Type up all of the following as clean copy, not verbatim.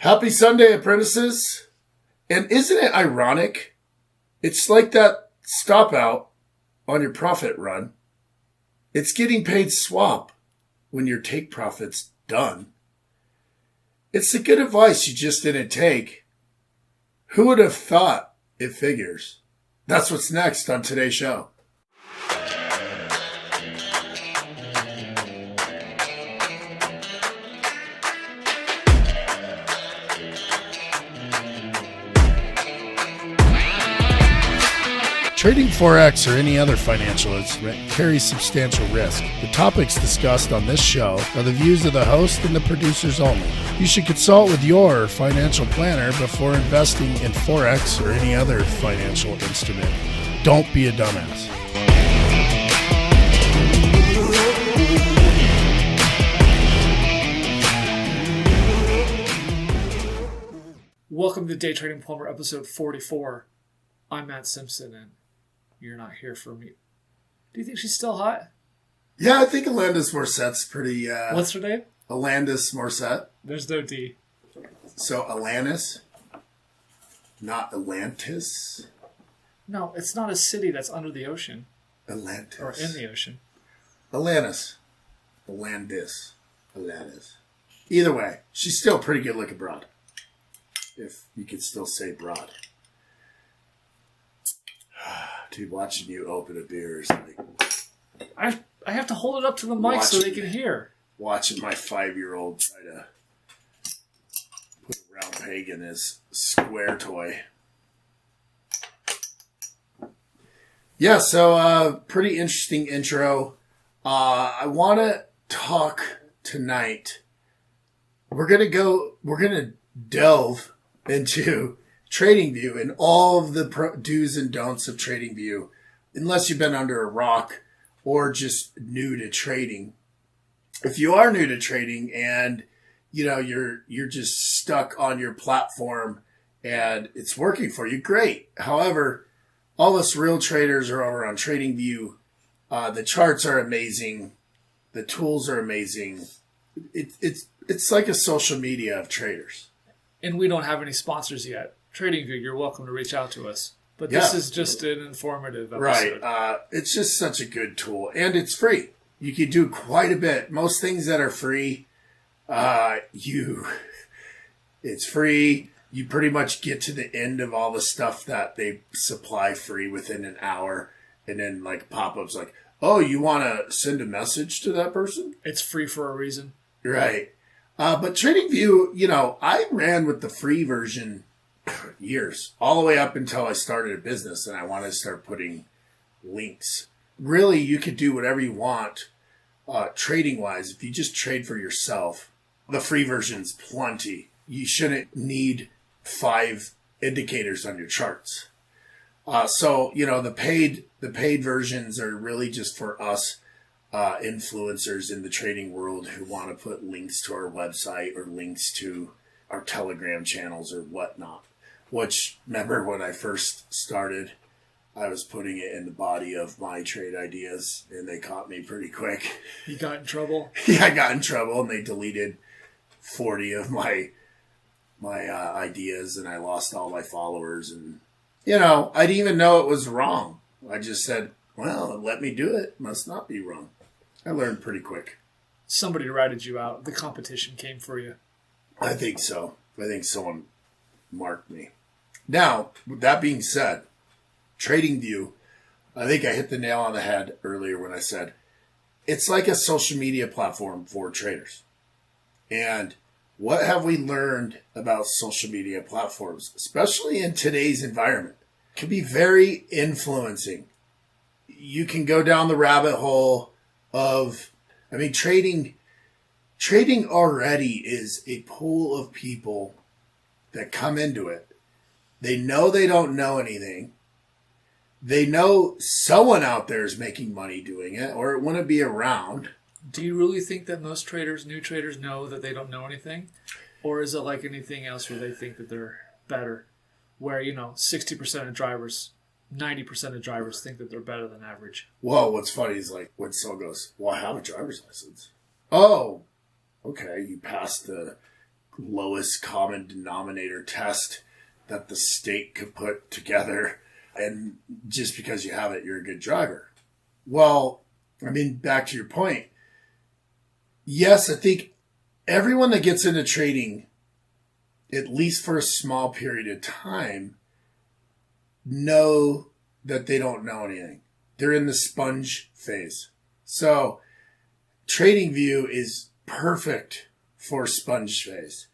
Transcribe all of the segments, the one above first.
Happy Sunday, apprentices. And isn't it ironic? It's like that stop out on your profit run. It's getting paid swap when your take profit's done. It's the good advice you just didn't take. Who would have thought it figures? That's what's next on today's show. Trading Forex or any other financial instrument carries substantial risk. The topics discussed on this show are the views of the host and the producers only. You should consult with your financial planner before investing in Forex or any other financial instrument. Don't be a dumbass. Welcome to Day Trading Plumber, episode 44. I'm Matt Simpson, and you're not here for me. Do you think she's still hot? Yeah, I think Alanis Morissette's pretty... What's her name? Alanis Morissette. There's no D. So Alanis, not Atlantis? No, it's not a city that's under the ocean. Atlantis. Or in the ocean. Alanis. Alanis. Either way, she's still a pretty good looking broad. If you could still say broad. Dude, watching you open a beer is like... I have to hold it up to the mic so they can hear. Watching my 5-year-old try to put a round peg in his square toy. Yeah, so pretty interesting intro. I want to talk tonight. We're going to delve into TradingView and all of the do's and don'ts of TradingView, unless you've been under a rock or just new to trading. If you are new to trading and you're just stuck on your platform and it's working for you, great. However, all us real traders are over on TradingView. The charts are amazing. The tools are amazing. It's like a social media of traders. And we don't have any sponsors yet. TradingView, you're welcome to reach out to us. But this is just an informative episode. Right. It's just such a good tool. And it's free. You can do quite a bit. Most things that are free, it's free. You pretty much get to the end of all the stuff that they supply free within an hour. And then like pop-ups like, oh, you want to send a message to that person? It's free for a reason. Right. But TradingView, I ran with the free version years, all the way up until I started a business and I wanted to start putting links. Really, you could do whatever you want trading-wise. If you just trade for yourself, the free version's plenty. You shouldn't need 5 indicators on your charts. So the paid versions are really just for us influencers in the trading world who want to put links to our website or links to our Telegram channels or whatnot. Which, remember when I first started, I was putting it in the body of my trade ideas, and they caught me pretty quick. You got in trouble? Yeah, I got in trouble, and they deleted 40 of my ideas, and I lost all my followers. And, I didn't even know it was wrong. I just said, well, let me do it. Must not be wrong. I learned pretty quick. Somebody ratted you out. The competition came for you. I think so. I think someone marked me. Now, with that being said, TradingView, I think I hit the nail on the head earlier when I said it's like a social media platform for traders. And what have we learned about social media platforms, especially in today's environment? It can be very influencing. You can go down the rabbit hole of, trading already is a pool of people that come into it. They know they don't know anything. They know someone out there is making money doing it, or it wouldn't be around. Do you really think that most new traders know that they don't know anything? Or is it like anything else where they think that they're better? Where, 60% of drivers, 90% of drivers think that they're better than average. Well, what's funny is like when someone goes, well, I have a driver's license. Oh, okay, you passed the lowest common denominator test that the state could put together. And just because you have it, you're a good driver. Well, I mean, back to your point. Yes, I think everyone that gets into trading, at least for a small period of time, know that they don't know anything. They're in the sponge phase. So TradingView is perfect for sponge phase.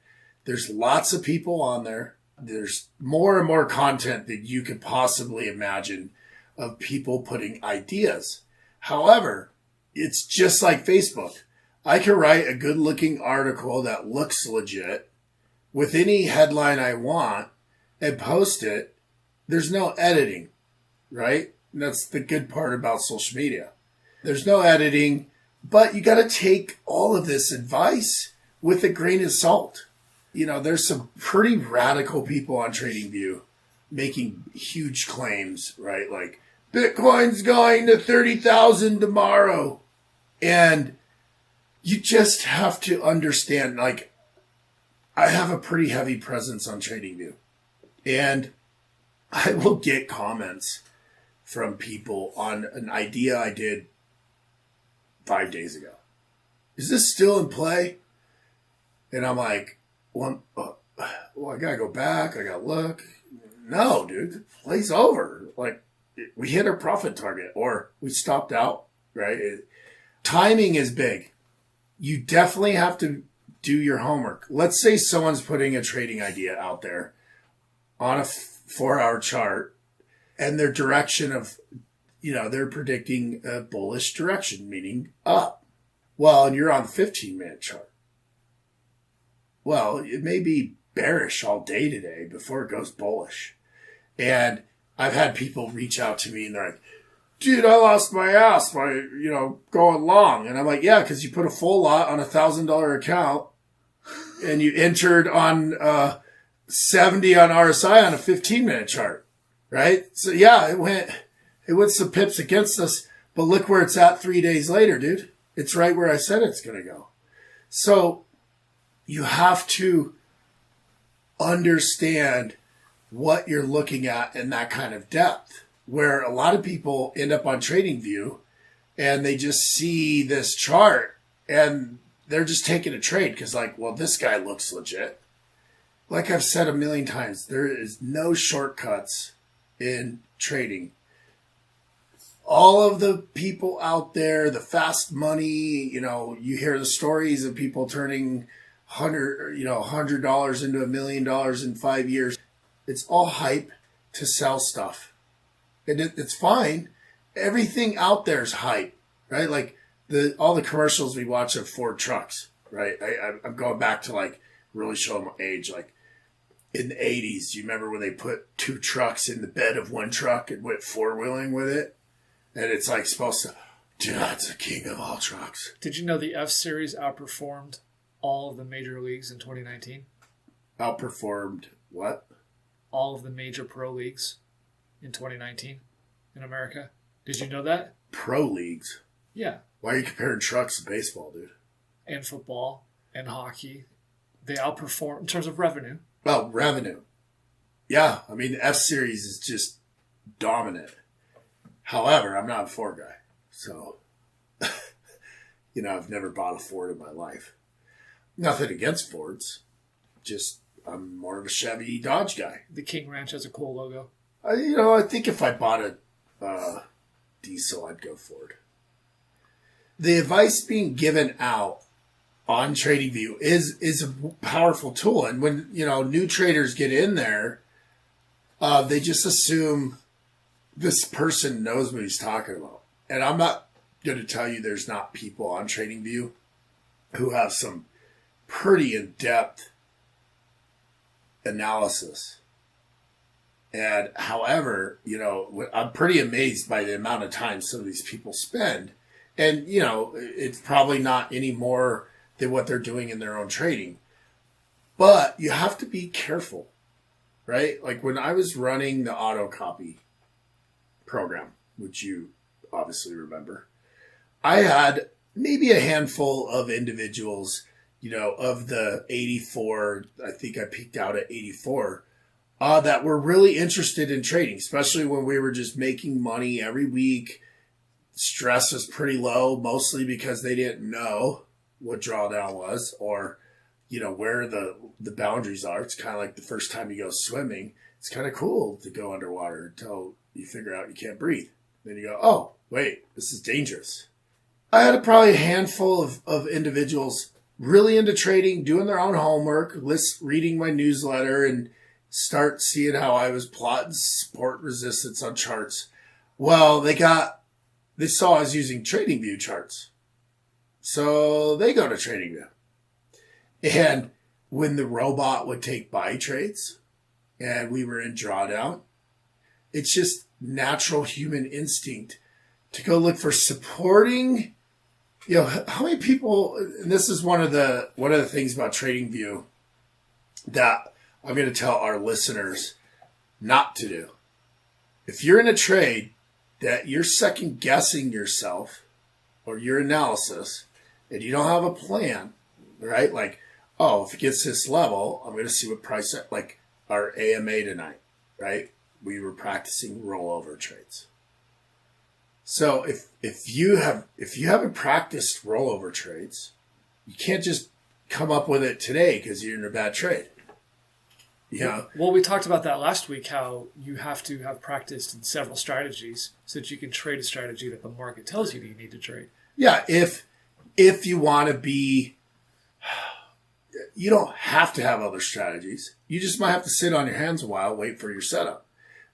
There's lots of people on there. There's more and more content that you could possibly imagine of people putting ideas. However, it's just like Facebook. I can write a good looking article that looks legit with any headline I want and post it. There's no editing, right? And that's the good part about social media. There's no editing, but you got to take all of this advice with a grain of salt. You know, there's some pretty radical people on TradingView making huge claims, right? Like, Bitcoin's going to 30,000 tomorrow. And you just have to understand, like, I have a pretty heavy presence on TradingView. And I will get comments from people on an idea I did 5 days ago. Is this still in play? And I'm like, well, I got to go back. I got to look. No, dude, the play's over. Like, we hit our profit target or we stopped out, right? Timing is big. You definitely have to do your homework. Let's say someone's putting a trading idea out there on a 4-hour chart and their direction of, you know, they're predicting a bullish direction, meaning up. Well, and you're on the 15-minute chart. Well, it may be bearish all day today before it goes bullish. And I've had people reach out to me and they're like, dude, I lost my ass by, you know, going long. And I'm like, yeah, because you put a full lot on $1,000 account and you entered on 70 on RSI on a 15-minute chart, right? So yeah, it went some pips against us, but look where it's at 3 days later, dude. It's right where I said it's going to go. So you have to understand what you're looking at in that kind of depth, where a lot of people end up on TradingView and they just see this chart and they're just taking a trade because, like, well, this guy looks legit. Like I've said a million times, there is no shortcuts in trading. All of the people out there, the fast money, you know, you hear the stories of people turning $100 into $1 million in 5 years. It's all hype to sell stuff. And it's fine. Everything out there is hype, right? Like all the commercials we watch of Ford trucks, right? I'm going back to, like, really showing my age. Like in the 80s, you remember when they put 2 trucks in the bed of one truck and went 4-wheeling with it? And it's like supposed to, dude, that's the king of all trucks. Did you know the F-Series outperformed all of the major leagues in 2019? Outperformed what? All of the major pro leagues in 2019 in America. Did you know that? Pro leagues? Yeah. Why are you comparing trucks to baseball, dude? And football and hockey. They outperform in terms of revenue. Well, revenue. Yeah. I mean, the F-Series is just dominant. However, I'm not a Ford guy. So, you know, I've never bought a Ford in my life. Nothing against Fords. Just, I'm more of a Chevy Dodge guy. The King Ranch has a cool logo. I think if I bought a diesel, I'd go Ford. The advice being given out on TradingView is a powerful tool. And when, you know, new traders get in there, they just assume this person knows what he's talking about. And I'm not going to tell you there's not people on TradingView who have some pretty in-depth analysis. And however, you know, I'm pretty amazed by the amount of time some of these people spend. And, you know, it's probably not any more than what they're doing in their own trading. But you have to be careful, right? Like when I was running the auto copy program, which you obviously remember, I had maybe a handful of individuals of the 84, I think I peaked out at 84, that were really interested in trading, especially when we were just making money every week. Stress was pretty low, mostly because they didn't know what drawdown was or, where the boundaries are. It's kind of like the first time you go swimming. It's kind of cool to go underwater until you figure out you can't breathe. Then you go, oh, wait, this is dangerous. I had probably a handful of individuals really into trading, doing their own homework, reading my newsletter, and start seeing how I was plotting support resistance on charts. Well, they saw I was using TradingView charts. So they go to TradingView. And when the robot would take buy trades and we were in drawdown, it's just natural human instinct to go look for supporting. How many people, and this is one of the things about TradingView that I'm going to tell our listeners not to do. If you're in a trade that you're second guessing yourself or your analysis and you don't have a plan, right? Like, oh, if it gets this level, I'm going to see what price, like our AMA tonight, right? We were practicing rollover trades. So if you haven't practiced rollover trades, you can't just come up with it today because you're in a bad trade. Well, we talked about that last week, how you have to have practiced in several strategies so that you can trade a strategy that the market tells you that you need to trade. Yeah, if you want to be, you don't have to have other strategies. You just might have to sit on your hands a while, wait for your setup.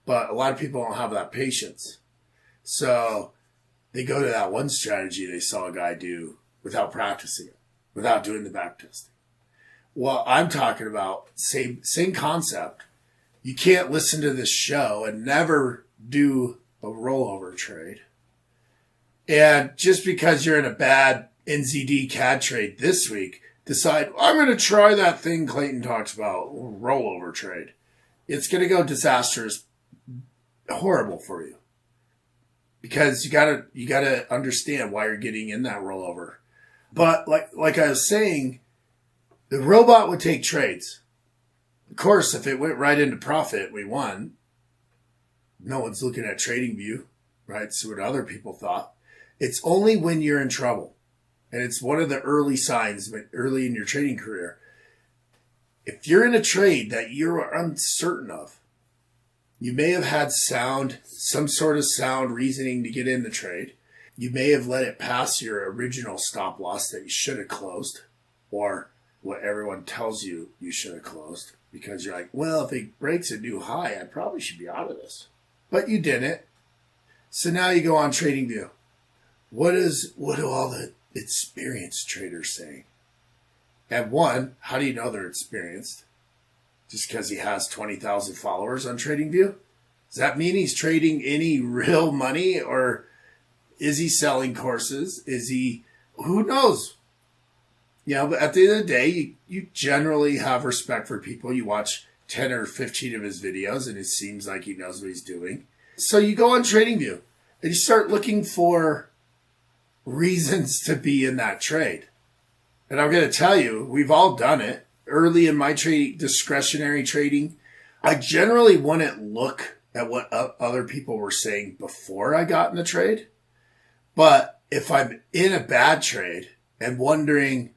But a lot of people don't have that patience. So they go to that one strategy they saw a guy do without practicing it, without doing the back testing. Well, I'm talking about same concept. You can't listen to this show and never do a rollover trade. And just because you're in a bad NZD CAD trade this week, decide, I'm going to try that thing Clayton talks about, rollover trade. It's going to go disastrous, horrible for you. Because you gotta understand why you're getting in that rollover. But like I was saying, the robot would take trades. Of course, if it went right into profit, we won. No one's looking at TradingView, right? See what other people thought. It's only when you're in trouble. And it's one of the early signs, early in your trading career. If you're in a trade that you're uncertain of, you may have had some sort of sound reasoning to get in the trade. You may have let it pass your original stop loss that you should have closed, or what everyone tells you should have closed, because you're like, well, if it breaks a new high, I probably should be out of this. But you didn't. So now you go on TradingView. What do all the experienced traders say? And one, how do you know they're experienced? Just because he has 20,000 followers on TradingView? Does that mean he's trading any real money, or is he selling courses? Who knows? But at the end of the day, you generally have respect for people. You watch 10 or 15 of his videos and it seems like he knows what he's doing. So you go on TradingView and you start looking for reasons to be in that trade. And I'm going to tell you, we've all done it. Early in my discretionary trading, I generally wouldn't look at what other people were saying before I got in the trade. But if I'm in a bad trade and wondering,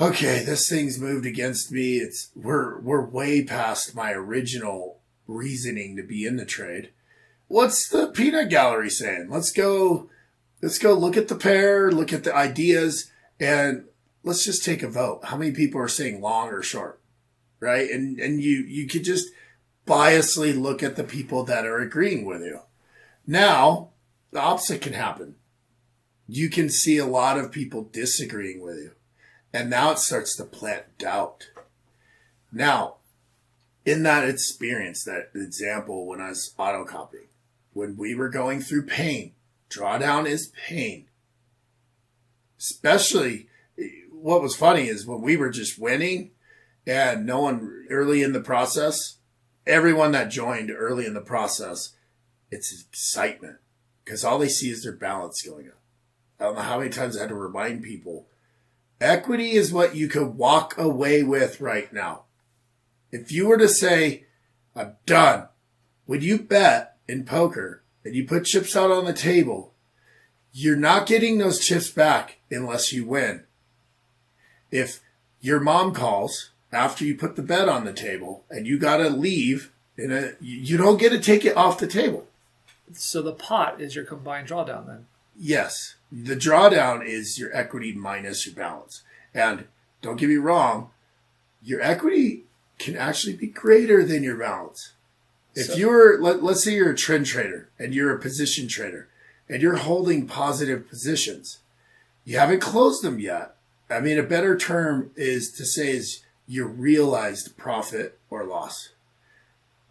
okay, this thing's moved against me, we're way past my original reasoning to be in the trade. What's the peanut gallery saying? Let's go look at the pair, look at the ideas, and let's just take a vote. How many people are saying long or short, right? And you could just biasly look at the people that are agreeing with you. Now, the opposite can happen. You can see a lot of people disagreeing with you. And now it starts to plant doubt. Now, in that experience, that example when I was auto copying, when we were going through pain, drawdown is pain. Especially, what was funny is when we were just winning and no one early in the process, everyone that joined early in the process, it's excitement because all they see is their balance going up. I don't know how many times I had to remind people, Equity is what you could walk away with right now. If you were to say, I'm done, when you bet in poker and you put chips out on the table, you're not getting those chips back unless you win. If your mom calls after you put the bet on the table and you got to leave, you don't get to take it off the table. So the pot is your combined drawdown then? Yes. The drawdown is your equity minus your balance. And don't get me wrong, your equity can actually be greater than your balance. If you're, let's say you're a trend trader and you're a position trader and you're holding positive positions, you haven't closed them yet. I mean, a better term is to say is your realized profit or loss.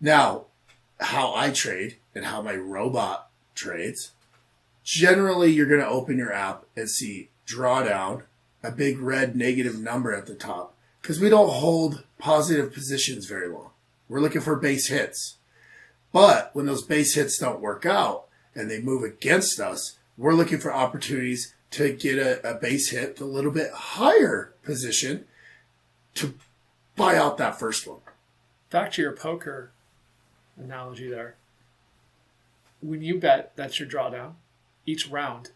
Now, how I trade and how my robot trades, generally you're going to open your app and see drawdown, a big red negative number at the top, because we don't hold positive positions very long. We're looking for base hits. But when those base hits don't work out and they move against us, we're looking for opportunities to get a base hit, a little bit higher position to buy out that first one. Back to your poker analogy there. When you bet, that's your drawdown each round.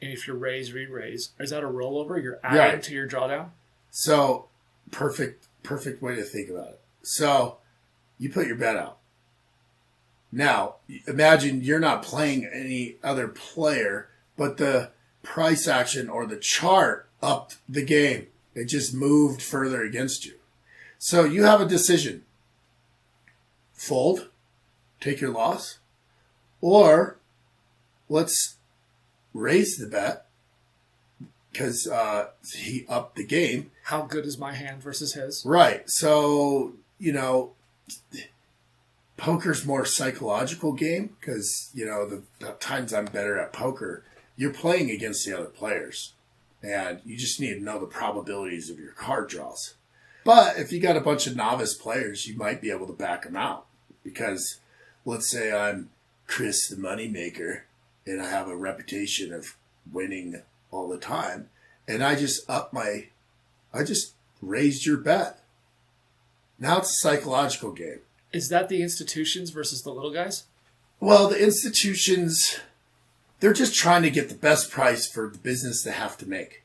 And if you raise, re-raise, is that a rollover? You're adding to your drawdown? So, perfect way to think about it. So, you put your bet out. Now, imagine you're not playing any other player, but the price action or the chart upped the game. It just moved further against you. So you have a decision. Fold, take your loss, or let's raise the bet because he upped the game. How good is my hand versus his? Right. So, poker's more psychological game because, the times I'm better at poker, you're playing against the other players. And you just need to know the probabilities of your card draws. But if you got a bunch of novice players, you might be able to back them out. Because let's say I'm Chris the Moneymaker and I have a reputation of winning all the time. And I just raised your bet. Now it's a psychological game. Is that the institutions versus the little guys? Well, the institutions, they're just trying to get the best price for the business they have to make.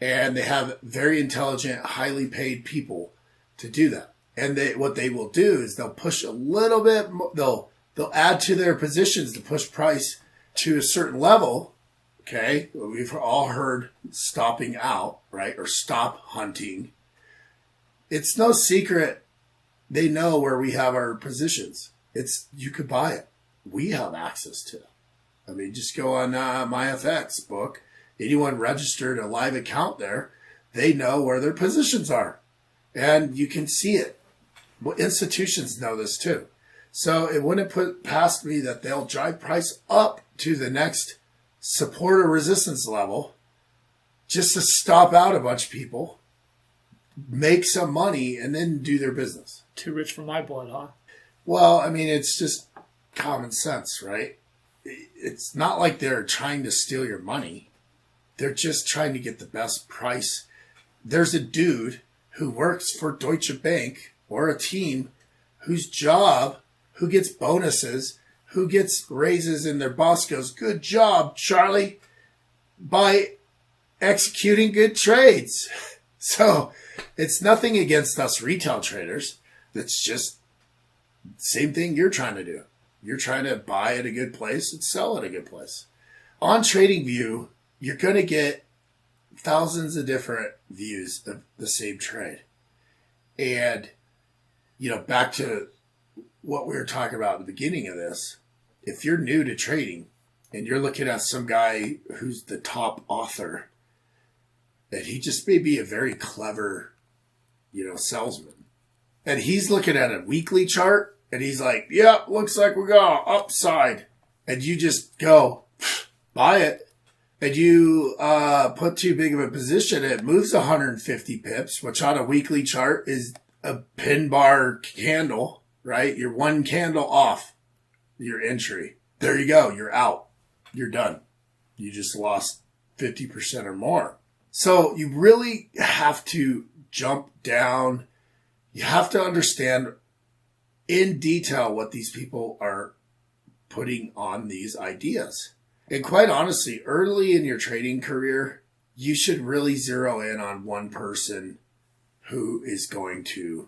And they have very intelligent, highly paid people to do that. And what they will do is they'll push a little bit, they'll add to their positions to push price to a certain level. Okay, we've all heard stopping out, right? Or stop hunting. It's no secret. They know where we have our positions. You could buy it. We have access to it. I mean, just go on MyFX book. Anyone registered a live account there, they know where their positions are. And you can see it. Well, institutions know this too. So it wouldn't put past me that they'll drive price up to the next support or resistance level just to stop out a bunch of people, make some money, and then do their business. Too rich for my blood, huh? Well, I mean, it's just common sense, right? It's not like they're trying to steal your money. They're just trying to get the best price. There's a dude who works for Deutsche Bank or a team who gets bonuses, who gets raises, and their boss goes, "Good job, Charlie," by executing good trades. So it's nothing against us retail traders. It's just the same thing you're trying to do. You're trying to buy at a good place and sell at a good place. On TradingView, you're going to get thousands of different views of the same trade. And, back to what we were talking about at the beginning of this, if you're new to trading and you're looking at some guy who's the top author, and he just may be a very clever, salesman. And he's looking at a weekly chart and he's like, "Yep, looks like we're going upside." And you just go, buy it. And you put too big of a position, it moves 150 pips, which on a weekly chart is a pin bar candle, right? You're one candle off your entry. There you go. You're out. You're done. You just lost 50% or more. So you really have to jump down. You have to understand in detail what these people are putting on these ideas. And quite honestly, early in your trading career, you should really zero in on one person who is going to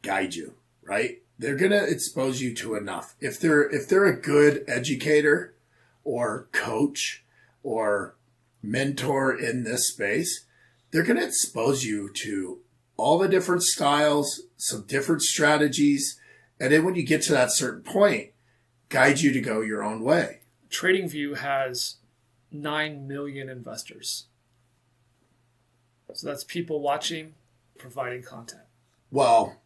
guide you, right? They're going to expose you to enough. If they're a good educator or coach or mentor in this space, they're going to expose you to all the different styles, some different strategies, and then when you get to that certain point, guide you to go your own way. TradingView has 9 million investors. So that's people watching, providing content. Well,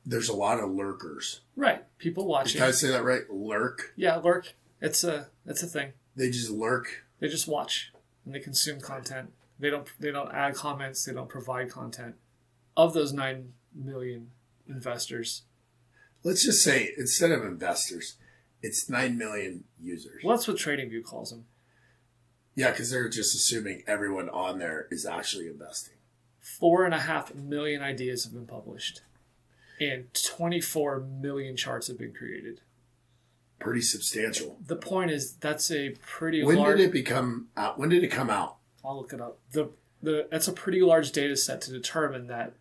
there's a lot of lurkers. Right. People watching. Did I say that right? Lurk? Yeah, lurk. It's a thing. They just lurk. They just watch and they consume content. They don't add comments, they don't provide content. Of those 9 million investors. Let's just say instead of investors, it's 9 million users. Well, that's what TradingView calls them. Yeah, because they're just assuming everyone on there is actually investing. 4.5 million ideas have been published, and 24 million charts have been created. Pretty substantial. The point is, that's a pretty When large... did it become out? When did it come out? I'll look it up. That's a pretty large data set to determine that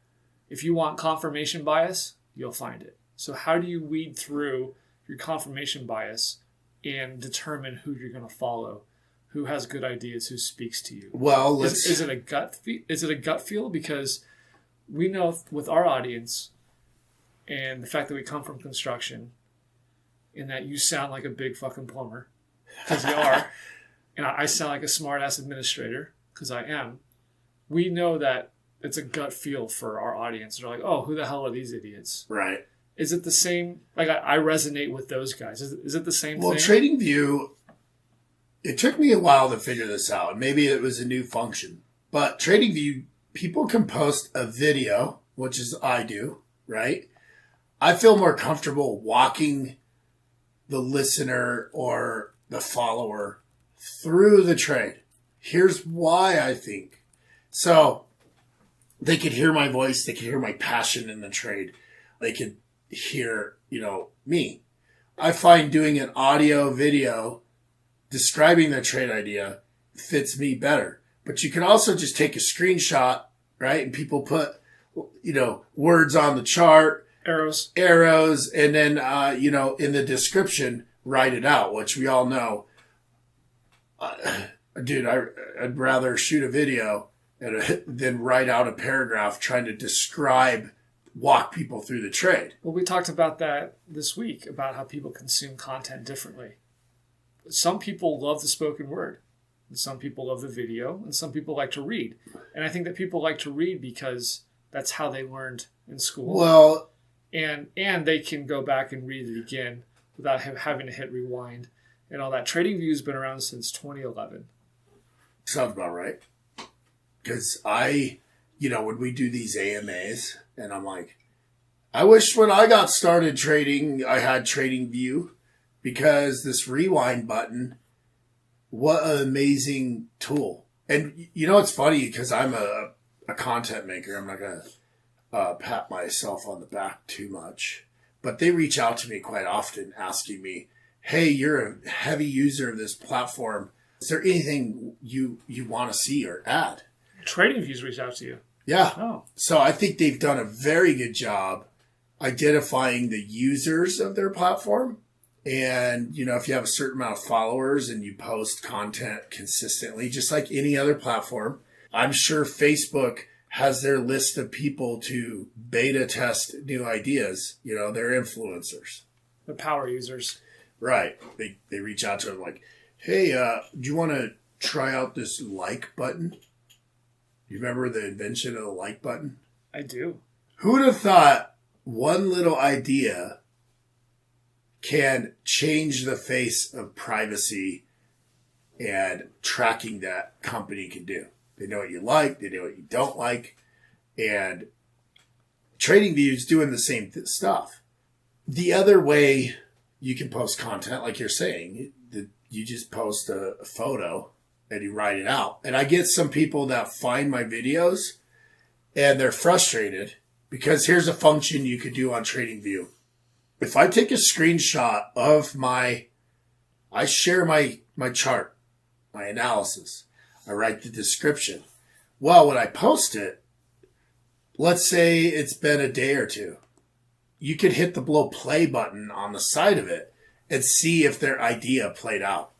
if you want confirmation bias, you'll find it. So how do you weed through your confirmation bias and determine who you're going to follow? Who has good ideas? Who speaks to you? Well, is it a gut? Is it a gut feel? Because we know with our audience and the fact that we come from construction, and that you sound like a big fucking plumber because you are, and I sound like a smart ass administrator because I am. We know that it's a gut feel for our audience. They're like, oh, who the hell are these idiots? Right. Is it the same? Like I resonate with those guys. Is it the same thing? Well, TradingView. It took me a while to figure this out. Maybe it was a new function. But TradingView, people can post a video, which is I do, right? I feel more comfortable walking the listener or the follower through the trade. Here's why I think. So they could hear my voice. They could hear my passion in the trade. They could hear, me. I find doing an audio video describing the trade idea fits me better. But you can also just take a screenshot, right? And people put, words on the chart. Arrows. And then, in the description, write it out, which we all know. Dude, I'd rather shoot a video than write out a paragraph trying to walk people through the trade. Well, we talked about that this week, about how people consume content differently. Some people love the spoken word, and some people love the video, and some people like to read. And I think that people like to read because that's how they learned in school. Well, and they can go back and read it again without having to hit rewind and all that. TradingView's been around since 2011. Sounds about right. Because when we do these AMAs, and I'm like, I wish when I got started trading, I had TradingView. Because this rewind button, what an amazing tool. And it's funny because I'm a content maker. I'm not going to pat myself on the back too much. But they reach out to me quite often asking me, hey, you're a heavy user of this platform. Is there anything you want to see or add? TradingView's reached out to you. Yeah. Oh. So I think they've done a very good job identifying the users of their platform. And, if you have a certain amount of followers and you post content consistently, just like any other platform, I'm sure Facebook has their list of people to beta test new ideas. They're influencers. The power users. Right. They reach out to them like, hey, do you want to try out this like button? You remember the invention of the like button? I do. Who would have thought one little idea can change the face of privacy and tracking that company can do? They know what you like. They know what you don't like. And TradingView is doing the same stuff. The other way you can post content, like you're saying, you just post a photo and you write it out. And I get some people that find my videos and they're frustrated because here's a function you could do on TradingView. If I take a screenshot of I share my chart, my analysis, I write the description. Well, when I post it, let's say it's been a day or two, you could hit the below play button on the side of it and see if their idea played out.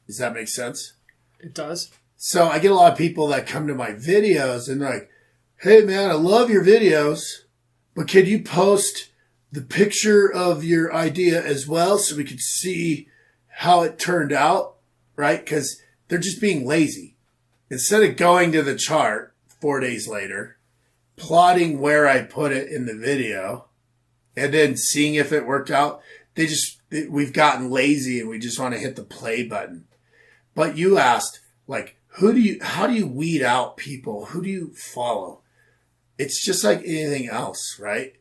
Does that make sense? It does. So I get a lot of people that come to my videos and they're like, hey man, I love your videos, but could you post the picture of your idea as well so we could see how it turned out, right? Because they're just being lazy. Instead of going to the chart 4 days later, plotting where I put it in the video, and then seeing if it worked out, we've gotten lazy and we just want to hit the play button. But you asked, like, how do you weed out people? Who do you follow? It's just like anything else, right?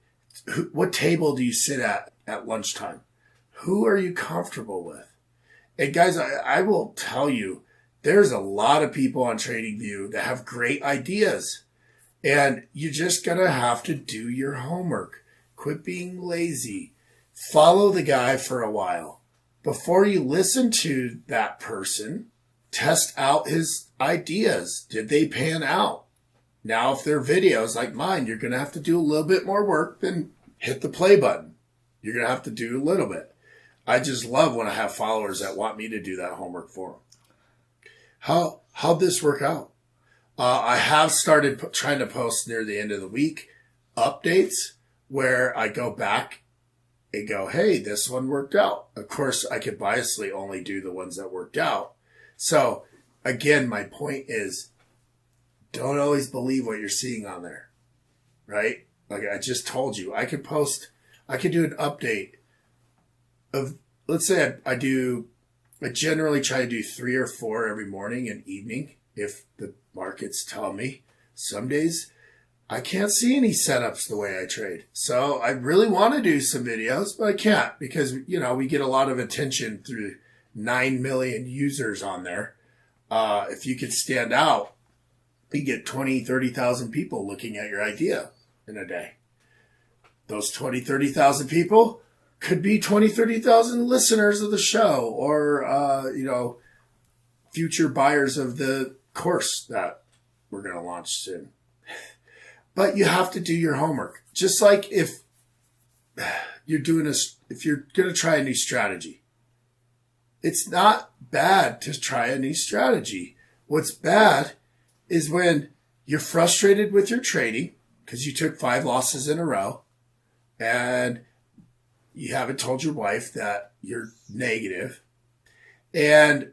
What table do you sit at lunchtime? Who are you comfortable with? And guys, I will tell you, there's a lot of people on TradingView that have great ideas. And you just gotta have to do your homework. Quit being lazy. Follow the guy for a while. Before you listen to that person, test out his ideas. Did they pan out? Now, if they're videos like mine, you're going to have to do a little bit more work than hit the play button. You're going to have to do a little bit. I just love when I have followers that want me to do that homework for them. How'd this work out? I have started trying to post near the end of the week updates where I go back and go, hey, this one worked out. Of course, I could biasly only do the ones that worked out. So again, my point is, don't always believe what you're seeing on there, right? Like I just told you, I could do an update of, let's say I generally try to do 3 or 4 every morning and evening if the markets tell me. Some days I can't see any setups the way I trade. So I really want to do some videos, but I can't because, we get a lot of attention through 9 million users on there. If you could stand out, you get 20, 30,000 people looking at your idea in a day. Those 20, 30,000 people could be 20, 30,000 listeners of the show or, future buyers of the course that we're going to launch soon. But you have to do your homework. Just like if you're going to try a new strategy, it's not bad to try a new strategy. What's bad is when you're frustrated with your trading because you took 5 losses in a row and you haven't told your wife that you're negative and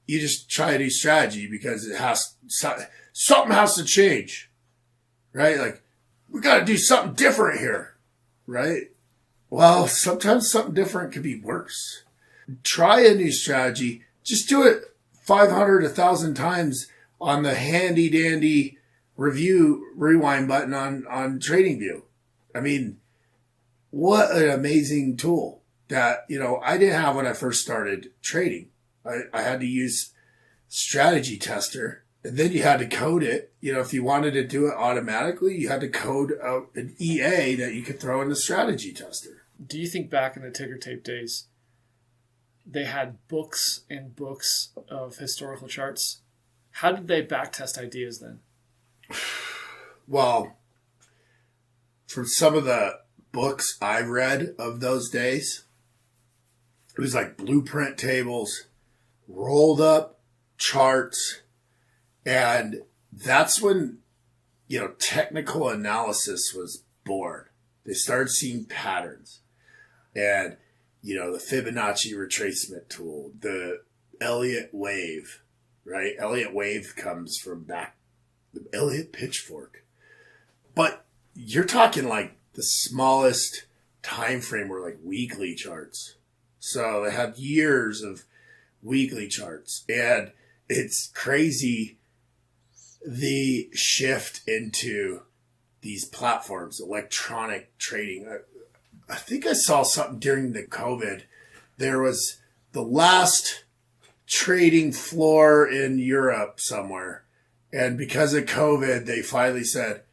you just try a new strategy because something has to change, right? Like, we got to do something different here, right? Well, sometimes something different could be worse. Try a new strategy. Just do it 500, 1,000 times on the handy dandy rewind button on TradingView. I mean, what an amazing tool that, I didn't have when I first started trading. I had to use strategy tester and then you had to code it. If you wanted to do it automatically, you had to code an EA that you could throw in the strategy tester. Do you think back in the ticker tape days, they had books and books of historical charts? How did they backtest ideas then? Well, from some of the books I read of those days, it was like blueprint tables, rolled up charts, and that's when, technical analysis was born. They started seeing patterns and, the Fibonacci retracement tool, the Elliott wave, right? Elliott wave comes from back, the Elliott pitchfork. But you're talking like the smallest time frame were like weekly charts. So they had years of weekly charts. And it's crazy the shift into these platforms, electronic trading. I think I saw something during the COVID. There was the last trading floor in Europe somewhere. And because of COVID, they finally said,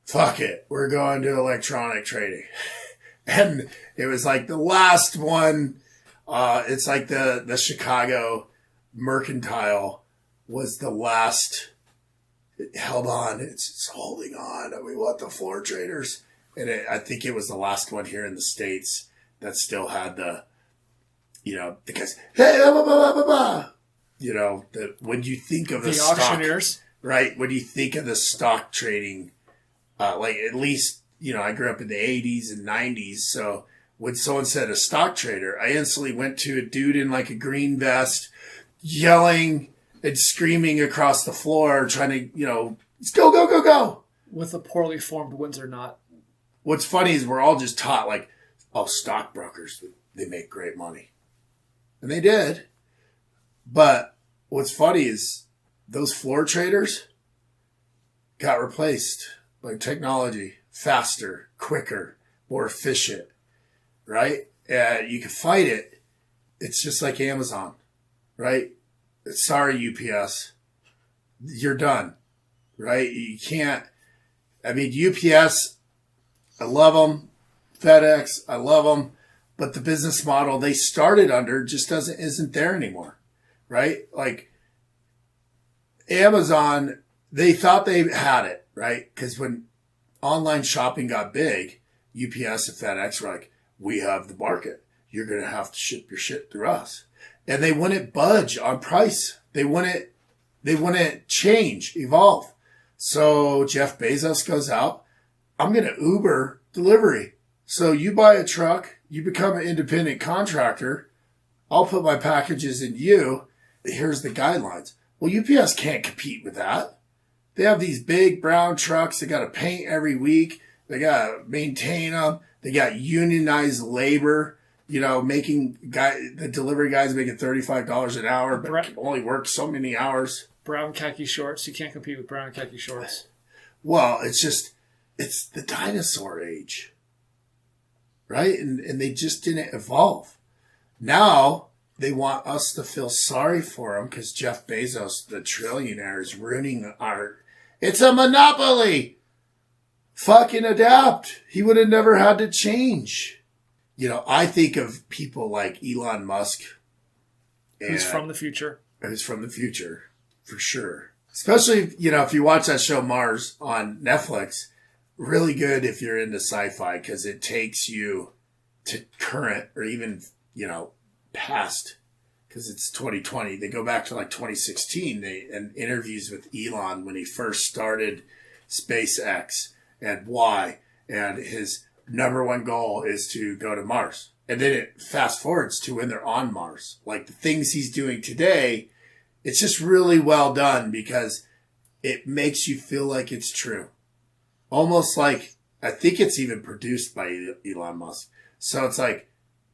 fuck it, we're going to electronic trading. And it was like the last one. It's like the Chicago Mercantile was the last. It held on. It's holding on. We want the floor traders. And I think it was the last one here in the States that still had the guys, hey, blah, blah, blah, blah. When you think of the stock, auctioneers, right? When you think of the stock trading, like at least, I grew up in the 80s and 90s. So when someone said a stock trader, I instantly went to a dude in like a green vest yelling and screaming across the floor, trying to, let's go, go, go, go. With a poorly formed Windsor knot. What's funny is we're all just taught like, oh, stockbrokers, they make great money. And they did. But what's funny is those floor traders got replaced by technology, faster, quicker, more efficient, right? And you can fight it. It's just like Amazon, right? Sorry, UPS. You're done, right? You can't. UPS, I love them. FedEx, I love them. But the business model they started under just isn't there anymore, right? Like Amazon, they thought they had it, right? Because when online shopping got big, UPS and FedEx were like, we have the market. You're going to have to ship your shit through us. And they wouldn't budge on price. They wouldn't change, evolve. So Jeff Bezos goes out, I'm going to Uber delivery. So you buy a truck, you become an independent contractor. I'll put my packages in you. Here's the guidelines. Well, UPS can't compete with that. They have these big brown trucks. They got to paint every week. They got to maintain them. They got unionized labor, making the delivery guys making $35 an hour, but can only work so many hours. Brown khaki shorts. You can't compete with brown khaki shorts. Well, it's the dinosaur age. Right? And they just didn't evolve. Now they want us to feel sorry for them because Jeff Bezos, the trillionaire, is ruining our... It's a monopoly! Fucking adapt. He would have never had to change. I think of people like Elon Musk. Who's from the future. Who's from the future, for sure. Especially, if you watch that show Mars on Netflix... Really good if you're into sci-fi because it takes you to current or even, past because it's 2020. They go back to like 2016 and interviews with Elon when he first started SpaceX and why. And his number one goal is to go to Mars. And then it fast forwards to when they're on Mars. Like the things he's doing today, it's just really well done because it makes you feel like it's true. Almost like, I think it's even produced by Elon Musk. So it's like,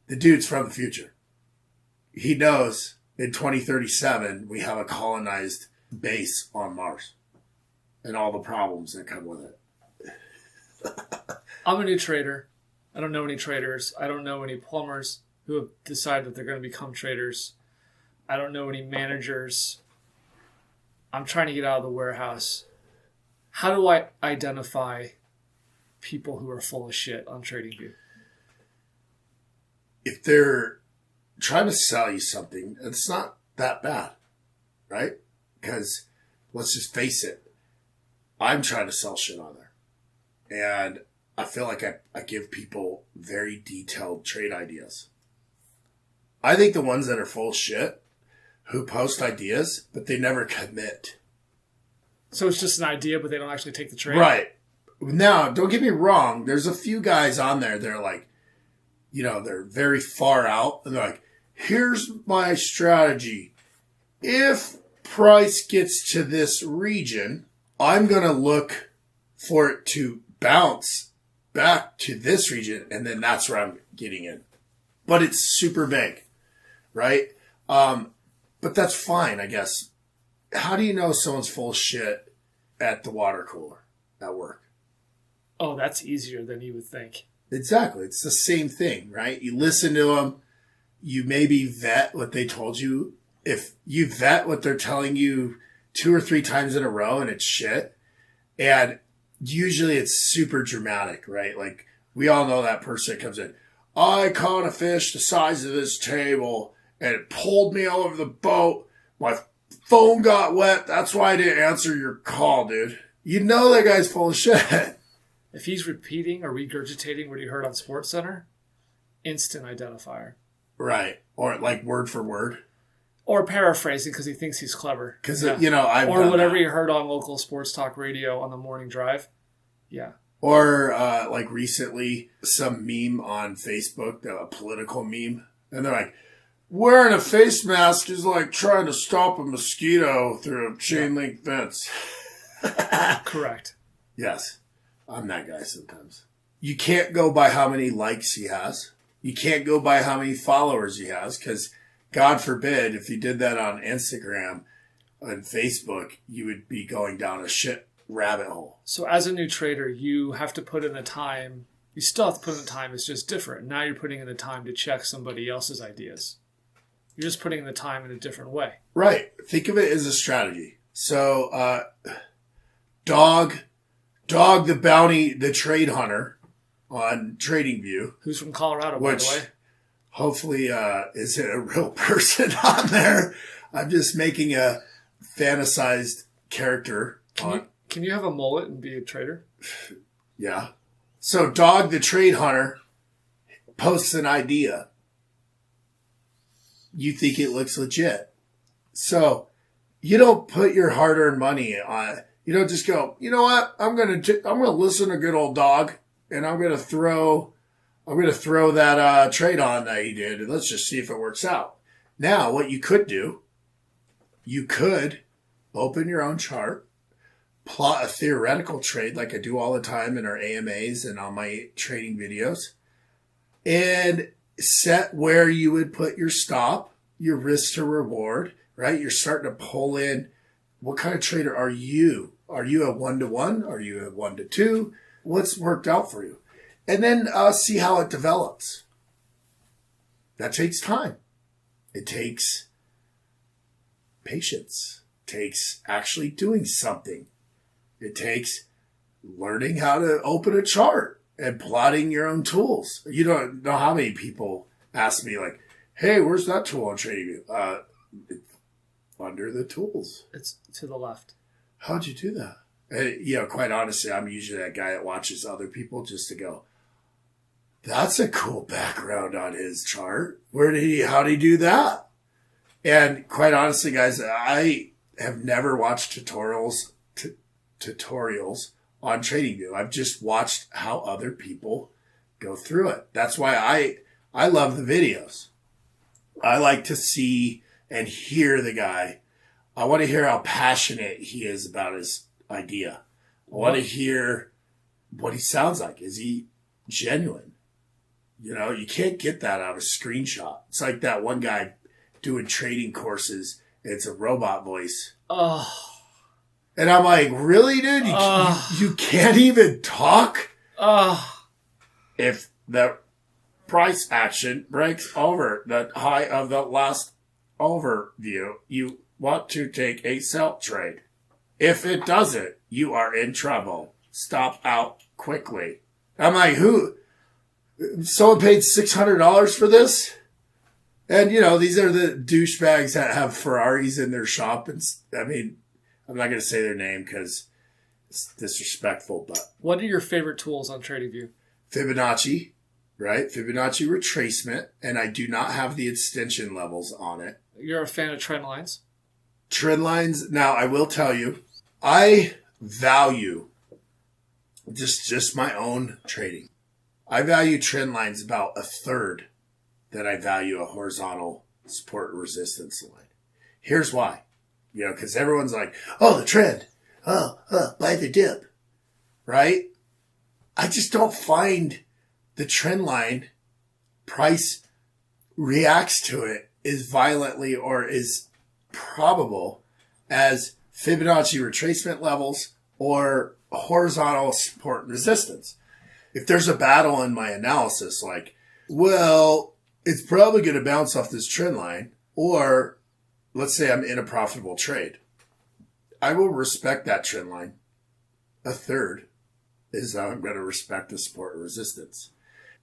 the dude's from the future. He knows in 2037, we have a colonized base on Mars. And all the problems that come with it. I'm a new trader. I don't know any traders. I don't know any plumbers who have decided that they're going to become traders. I don't know any managers. I'm trying to get out of the warehouse. How do I identify people who are full of shit on TradingView? If they're trying to sell you something, it's not that bad, right? Because let's just face it, I'm trying to sell shit on there. And I feel like I give people very detailed trade ideas. I think the ones that are full of shit who post ideas, but they never commit. So it's just an idea, but they don't actually take the trade? Right. Now, don't get me wrong. There's a few guys on there that are like, they're very far out. And they're like, here's my strategy. If price gets to this region, I'm going to look for it to bounce back to this region. And then that's where I'm getting in. But it's super vague, right? But that's fine, I guess. How do you know someone's full of shit at the water cooler at work? Oh, that's easier than you would think. Exactly. It's the same thing, right? You listen to them. You maybe vet what they told you if you vet what they're telling you 2 or 3 times in a row and it's shit, and usually it's super dramatic, right? Like we all know that person that comes in, I caught a fish the size of this table and it pulled me all over the boat. My phone got wet. That's why I didn't answer your call, dude. You know that guy's full of shit. If he's repeating or regurgitating what he heard on SportsCenter, instant identifier. Right. Or like word for word. Or paraphrasing because he thinks he's clever. Because, I've or whatever that. you heard on local sports talk radio on the morning drive. Yeah. Or like recently, some meme on Facebook, a political meme. And they're like, wearing a face mask is like trying to stop a mosquito through a chain link fence. Correct. Yes. I'm that guy sometimes. You can't go by how many likes he has. You can't go by how many followers he has because God forbid if you did that on Instagram and Facebook, you would be going down a shit rabbit hole. So as a new trader, you have to put in the time. You still have to put in the time. It's just different. Now you're putting in the time to check somebody else's ideas. You're just putting in the time in a different way. Right. Think of it as a strategy. So Dog the Bounty, the trade hunter on TradingView. Who's from Colorado, by the way. Hopefully isn't a real person on there. I'm just making a fantasized character. Can you have a mullet and be a trader? Yeah. So Dog the Trade Hunter posts an idea. You think it looks legit. So you don't put your hard-earned money on it. You don't just go, you know what? I'm gonna listen to good old Dog, and I'm gonna throw that trade on that he did, and let's just see if it works out. Now, what you could do, you could open your own chart, plot a theoretical trade like I do all the time in our AMAs and on my trading videos, and set where you would put your stop, your risk to reward, right? You're starting to pull in, what kind of trader are you? Are you a 1-to-1? Are you a 1-to-2? What's worked out for you? And then see how it develops. That takes time. It takes patience. It takes actually doing something. It takes learning how to open a chart and plotting your own tools. You don't know how many people ask me like, hey, where's that tool on TradingView? It's under the tools. It's to the left. How'd you do that? And, quite honestly, I'm usually that guy that watches other people just to go, that's a cool background on his chart. How did he do that? And quite honestly, guys, I have never watched tutorials on TradingView. I've just watched how other people go through it. That's why I love the videos. I like to see and hear the guy. I want to hear how passionate he is about his idea. I want to hear what he sounds like. Is he genuine? You can't get that out of a screenshot. It's like that one guy doing trading courses. It's a robot voice. Oh. And I'm like, really, dude? You can't even talk? If the price action breaks over the high of the last overview, you want to take a sell trade. If it doesn't, you are in trouble. Stop out quickly. I'm like, who? Someone paid $600 for this? And, these are the douchebags that have Ferraris in their shop. And I'm not going to say their name because it's disrespectful, but. What are your favorite tools on TradingView? Fibonacci, right? Fibonacci retracement. And I do not have the extension levels on it. You're a fan of trend lines? Trend lines. Now, I will tell you, I value just my own trading. I value trend lines about a third that I value a horizontal support and resistance line. Here's why. Because everyone's like, oh, the trend. Buy the dip. Right? I just don't find the trend line price reacts to it as violently or as probable as Fibonacci retracement levels or horizontal support and resistance. If there's a battle in my analysis, like, well, it's probably going to bounce off this trend line, or let's say I'm in a profitable trade. I will respect that trend line. A third is how I'm going to respect the support and resistance.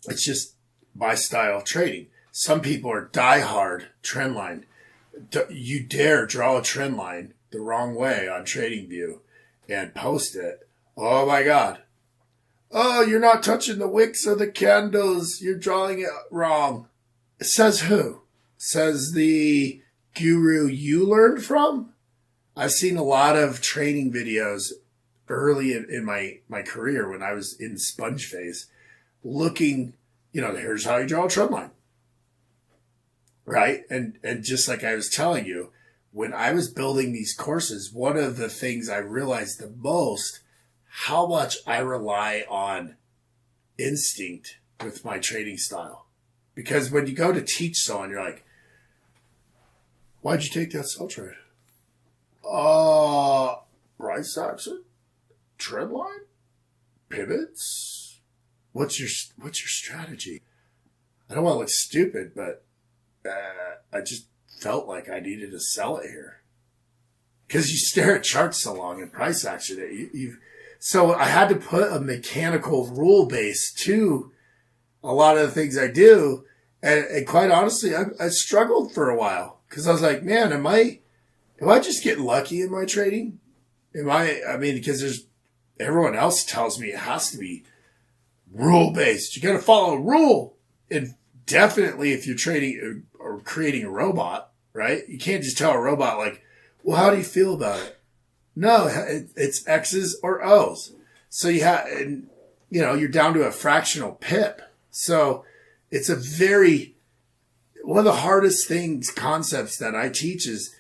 It's just my style of trading. Some people are diehard trend line. You dare draw a trend line the wrong way on TradingView and post it. Oh my God. Oh, you're not touching the wicks of the candles. You're drawing it wrong. Says who? Says the guru you learned from? I've seen a lot of training videos early in my career when I was in sponge phase, looking, here's how you draw a trend line. Right? And just like I was telling you, when I was building these courses, one of the things I realized the most, how much I rely on instinct with my trading style. Because when you go to teach someone, you're like, why'd you take that sell trade? Price action, trend line, pivots. What's your strategy? I don't want to look stupid, but I just felt like I needed to sell it here. Because you stare at charts so long and price action. So I had to put a mechanical rule base to a lot of the things I do. And quite honestly, I struggled for a while. Because I was like, man, am I just getting lucky in my trading? Because everyone else tells me it has to be rule-based. You got to follow a rule. And definitely if you're trading or creating a robot, right? You can't just tell a robot like, well, how do you feel about it? No, it's X's or O's. So you're down to a fractional pip. So it's one of the hardest concepts that I teach is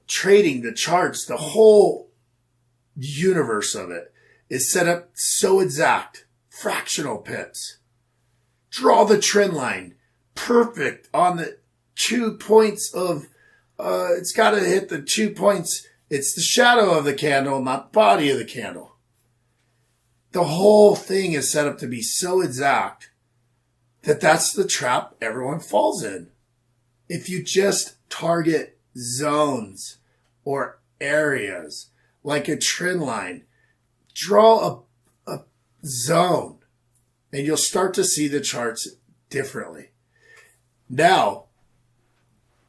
trading the charts. The whole universe of it is set up so exact. Fractional pips. Draw the trend line. Perfect on the 2 points of, it's got to hit the 2 points. It's the shadow of the candle, not the body of the candle. The whole thing is set up to be so exact that that's the trap everyone falls in. If you just target zones or areas like a trend line, draw a zone and you'll start to see the charts differently. Now,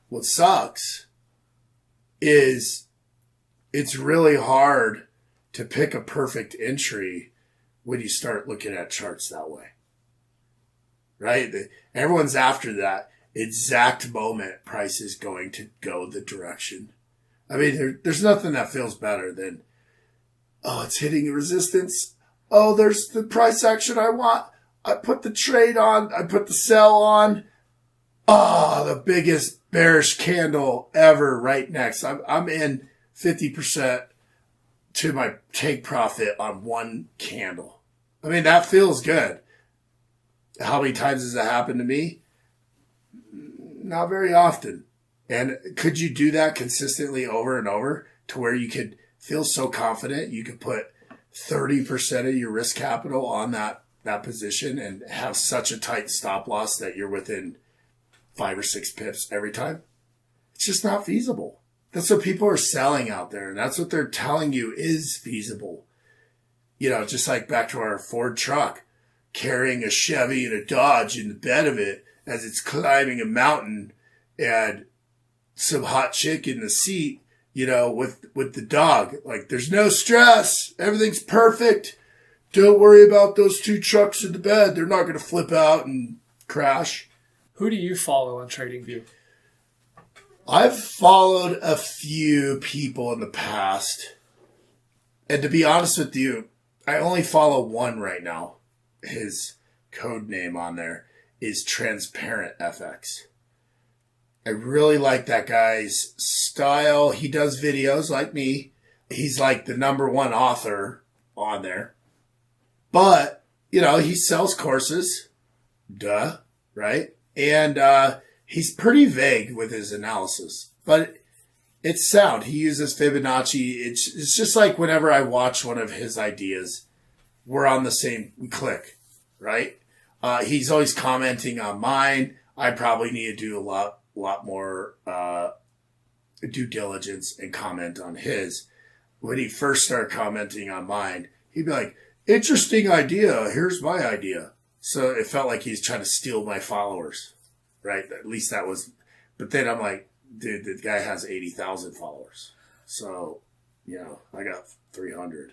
what sucks is it's really hard to pick a perfect entry when you start looking at charts that way. Right? Everyone's after that exact moment price is going to go the direction. There's nothing that feels better than, it's hitting resistance. Oh, there's the price action I want. I put the trade on. I put the sell on. The biggest bearish candle ever right next. I'm in 50% to my take profit on one candle. That feels good. How many times has that happened to me? Not very often. And could you do that consistently over and over to where you could feel so confident you could put 30% of your risk capital on that position and have such a tight stop loss that you're within 5 or 6 pips every time? It's just not feasible. That's what people are selling out there. And that's what they're telling you is feasible. Just like back to our Ford truck, carrying a Chevy and a Dodge in the bed of it as it's climbing a mountain and some hot chick in the seat, with the dog. Like, there's no stress. Everything's perfect. Don't worry about those 2 trucks in the bed. They're not going to flip out and crash. Who do you follow on TradingView? I've followed a few people in the past. And to be honest with you, I only follow one right now. His code name on there is Transparent FX. I really like that guy's style. He does videos like me. He's like the #1 author on there. But, he sells courses. Duh, right? And he's pretty vague with his analysis. But it's sound. He uses Fibonacci. It's just like whenever I watch one of his ideas, we're on the same, we click, right? He's always commenting on mine. I probably need to do a lot more due diligence and comment on his. When he first started commenting on mine, he'd be like, interesting idea. Here's my idea. So it felt like he's trying to steal my followers, right? At least that was. But then I'm like, dude, the guy has 80,000 followers. So, I got 300.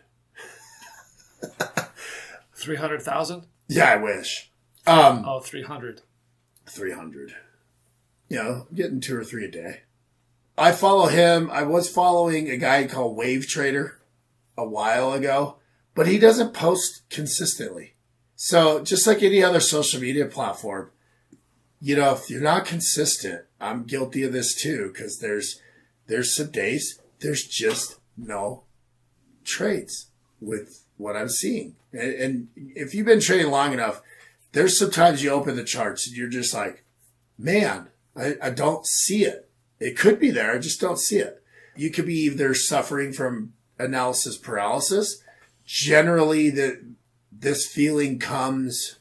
300,000? Yeah, I wish. 300. 300. Getting 2 or 3 a day. I follow him. I was following a guy called Wave Trader a while ago, but he doesn't post consistently. So just like any other social media platform, if you're not consistent, I'm guilty of this too, because there's some days there's just no trades with what I'm seeing. And if you've been trading long enough, there's sometimes you open the charts and you're just like, man, I don't see it. It could be there. I just don't see it. You could be either suffering from analysis paralysis. Generally, this feeling comes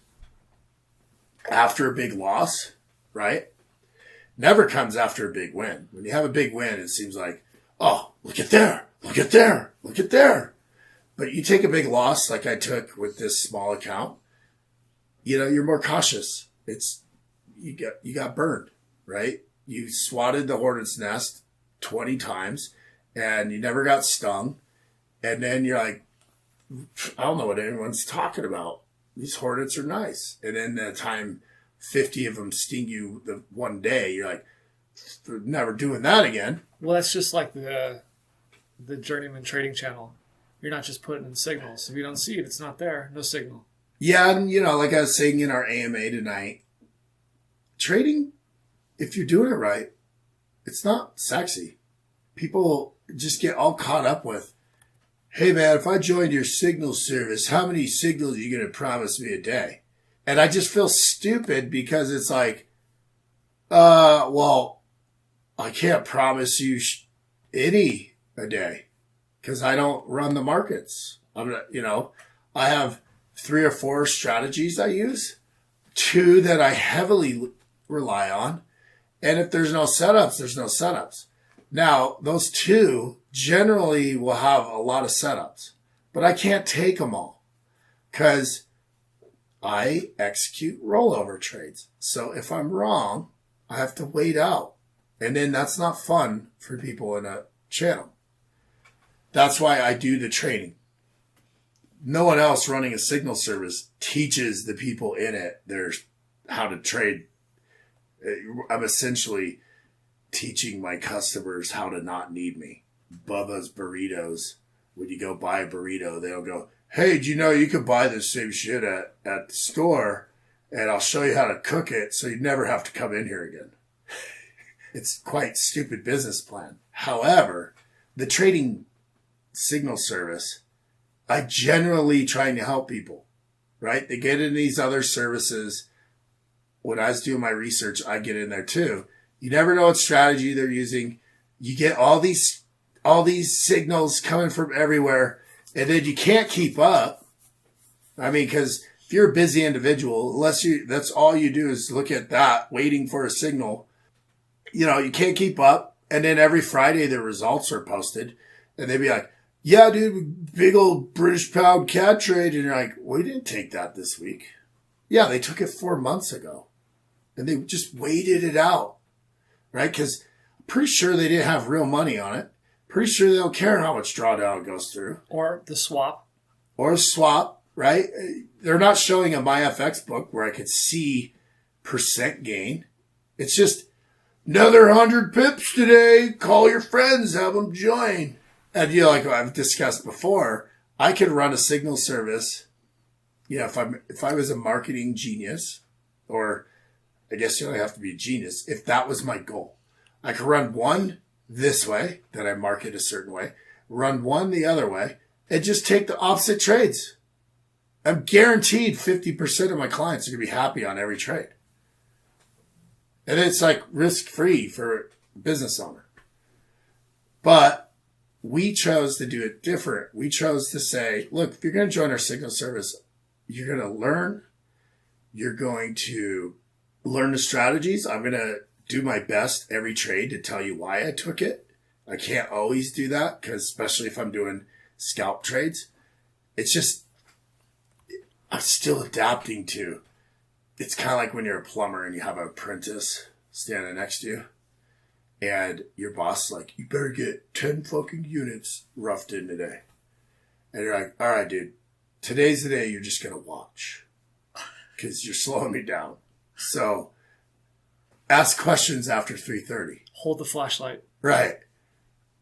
after a big loss, right? Never comes after a big win. When you have a big win, it seems like, oh, look at there, look at there, look at there. But you take a big loss like I took with this small account, you're more cautious. You got burned, right? You swatted the hornet's nest 20 times and you never got stung. And then you're like, I don't know what anyone's talking about. These hornets are nice. And then the time 50 of them sting you the one day, you're like, never doing that again. Well, that's just like the Journeyman Trading Channel. You're not just putting in signals. If you don't see it, it's not there. No signal. Yeah, and like I was saying in our AMA tonight, trading, if you're doing it right, it's not sexy. People just get all caught up with, hey man, if I joined your signal service, how many signals are you going to promise me a day? And I just feel stupid because it's like, well, I can't promise you any a day because I don't run the markets. I have 3 or 4 strategies I use, 2 that I heavily rely on. And if there's no setups, there's no setups. Now, those 2 generally will have a lot of setups, but I can't take them all because I execute rollover trades. So if I'm wrong, I have to wait out. And then that's not fun for people in a channel. That's why I do the trading. No one else running a signal service teaches the people in it how to trade. I'm essentially teaching my customers how to not need me. Bubba's Burritos. When you go buy a burrito, they'll go, hey, do you know you could buy the same shit at the store and I'll show you how to cook it so you never have to come in here again. It's quite stupid business plan. However, the trading signal service, I generally trying to help people, right? They get in these other services. When I was doing my research, I get in there too. You never know what strategy they're using. You get all these signals coming from everywhere, and then you can't keep up. I mean, because if you're a busy individual, that's all you do is look at that, waiting for a signal. You can't keep up. And then every Friday, the results are posted, and they'd be like, yeah, dude, big old British pound cat trade. And you're like, we didn't take that this week. Yeah, they took it 4 months ago, and they just waited it out, right? Because I'm pretty sure they didn't have real money on it. Pretty sure they don't care how much drawdown it goes through. Or the swap. Or a swap, right? They're not showing a MyFX book where I could see percent gain. It's just another 100 pips today. Call your friends, have them join. And like I've discussed before, I could run a signal service. If I was a marketing genius, or I guess you only have to be a genius, if that was my goal, I could run one this way that I market a certain way, run one the other way, and just take the opposite trades. I'm guaranteed 50% of my clients are going to be happy on every trade. And it's like risk-free for a business owner. But we chose to do it different. We chose to say, look, if you're going to join our signal service, you're going to learn. You're going to learn the strategies. I'm going to do my best every trade to tell you why I took it. I can't always do that because especially if I'm doing scalp trades, it's just, I'm still adapting to. It's kind of like when you're a plumber and you have an apprentice standing next to you and your boss is like, you better get 10 fucking units roughed in today. And you're like, all right, dude, today's the day you're just going to watch because you're slowing me down. So ask questions after 3:30. Hold the flashlight. Right.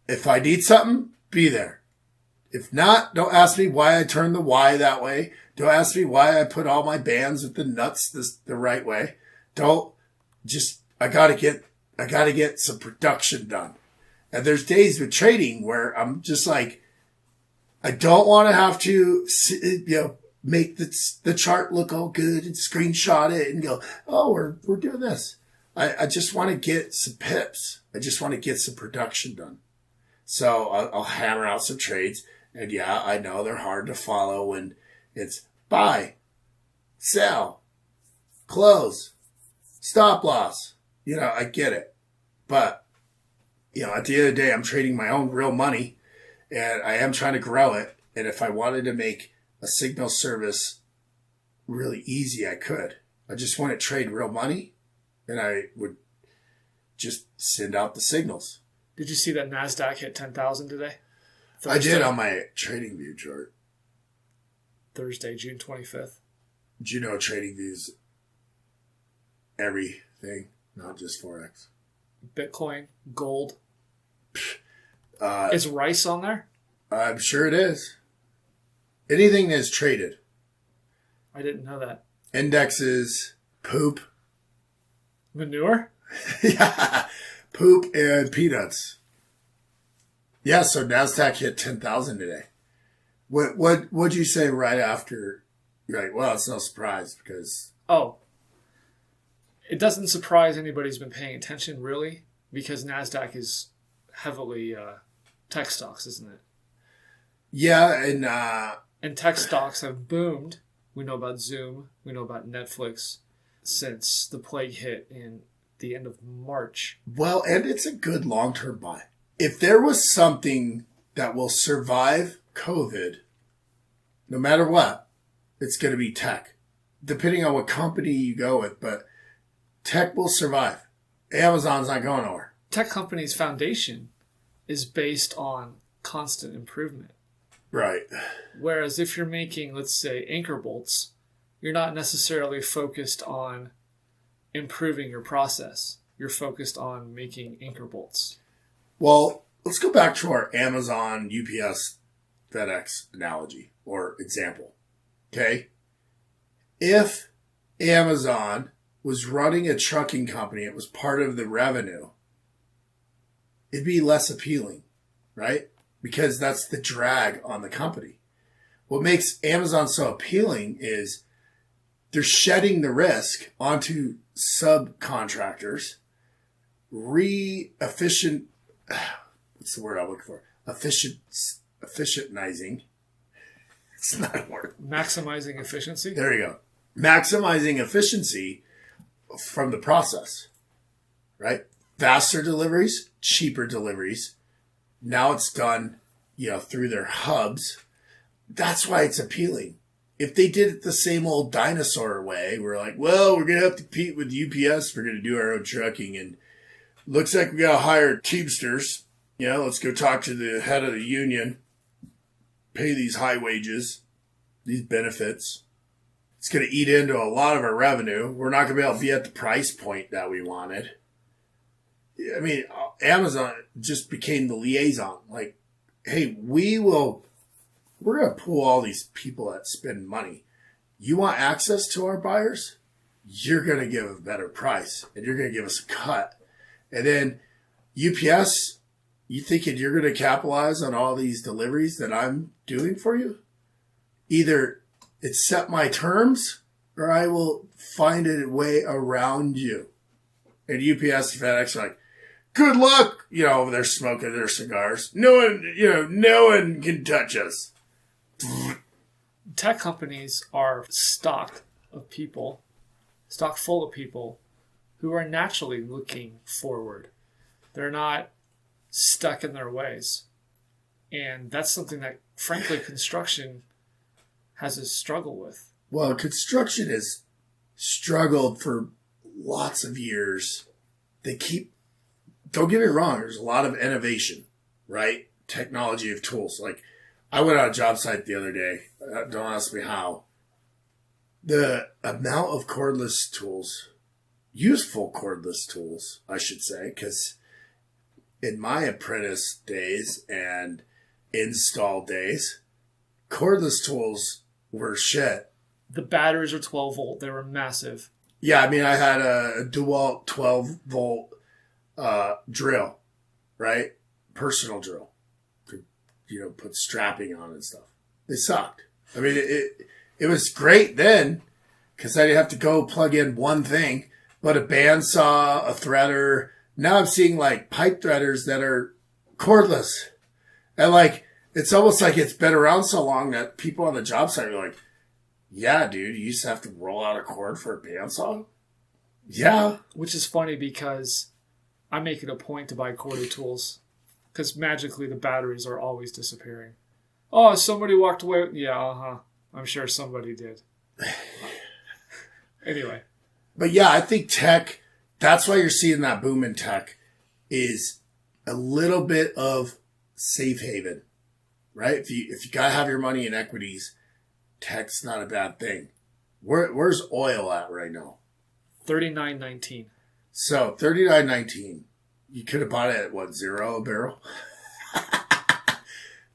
If I need something, be there. If not, don't ask me why I turned the Y that way. Don't ask me why I put all my bands with the nuts the right way. Don't just, I gotta get some production done. And there's days with trading where I'm just like, I don't want to have to, make the chart look all good and screenshot it and go, oh, we're doing this. I just want to get some pips. I just want to get some production done. So I'll hammer out some trades. And yeah, I know they're hard to follow when it's buy, sell, close, stop loss. I get it. But, at the end of the day, I'm trading my own real money and I am trying to grow it. And if I wanted to make a signal service really easy, I could. I just want to trade real money and I would just send out the signals. Did you see that Nasdaq hit 10,000 today? I did on my TradingView chart. Thursday, June 25th. Did you know TradingView's everything, not just Forex? Bitcoin, gold. Is rice on there? I'm sure it is. Anything that's traded. I didn't know that. Indexes, poop. Manure? Yeah, poop and peanuts. Yeah, so NASDAQ hit 10,000 today. What'd you say right after? You're like, well, it's no surprise because... Oh. It doesn't surprise anybody who's been paying attention, really, because NASDAQ is heavily tech stocks, isn't it? Yeah, and tech stocks have boomed. We know about Zoom. We know about Netflix since the plague hit in the end of March. Well, and it's a good long-term buy. If there was something that will survive COVID, no matter what, it's going to be tech. Depending on what company you go with, but tech will survive. Amazon's not going nowhere. Tech company's foundation is based on constant improvement. Right. Whereas if you're making, let's say, anchor bolts, you're not necessarily focused on improving your process. You're focused on making anchor bolts. Well, let's go back to our Amazon, UPS, FedEx analogy or example. Okay? If Amazon was running a trucking company, it was part of the revenue, it'd be less appealing, right? Because that's the drag on the company. What makes Amazon so appealing is they're shedding the risk onto subcontractors, what's the word I'm looking for? Efficientizing. It's not a word. Maximizing efficiency? There you go. Maximizing efficiency from the process, right? Faster deliveries, cheaper deliveries. Now it's done, through their hubs. That's why it's appealing. If they did it the same old dinosaur way, we're like, well, we're going to have to compete with UPS. We're going to do our own trucking. And looks like we got to hire Teamsters. Let's go talk to the head of the union. Pay these high wages, these benefits. It's going to eat into a lot of our revenue. We're not going to be able to be at the price point that we wanted. I mean, Amazon just became the liaison. Like, hey, we're going to pull all these people that spend money. You want access to our buyers? You're going to give a better price, and you're going to give us a cut. And then UPS, you thinking you're going to capitalize on all these deliveries that I'm doing for you? Either it's set my terms, or I will find a way around you. And UPS and FedEx are like, good luck, over there smoking their cigars. No one can touch us. Tech companies are stocked full of people who are naturally looking forward. They're not stuck in their ways. And that's something that, frankly, construction has a struggle with. Well, construction has struggled for lots of years. Don't get me wrong, there's a lot of innovation, right? Technology of tools. Like, I went on a job site the other day. Don't ask me how. The amount of cordless tools, useful cordless tools, I should say, because in my apprentice days and install days, cordless tools were shit. The batteries are 12 volt. They were massive. Yeah, I mean, I had a DeWalt 12 volt drill, right? Personal drill. To, put strapping on and stuff. They sucked. I mean, it was great then because I didn't have to go plug in one thing, but a bandsaw, a threader. Now I'm seeing like pipe threaders that are cordless. And like, it's almost like it's been around so long that people on the job site are like, yeah, dude, you used to have to roll out a cord for a bandsaw? Yeah. Which is funny because I make it a point to buy corded tools because magically the batteries are always disappearing. Oh, somebody walked away. Yeah, I'm sure somebody did. Anyway. But yeah, I think tech, that's why you're seeing that boom in tech, is a little bit of safe haven, right? If you got to have your money in equities, tech's not a bad thing. Where's oil at right now? $39.19. So $39.19. You could have bought it at what, $0 a barrel?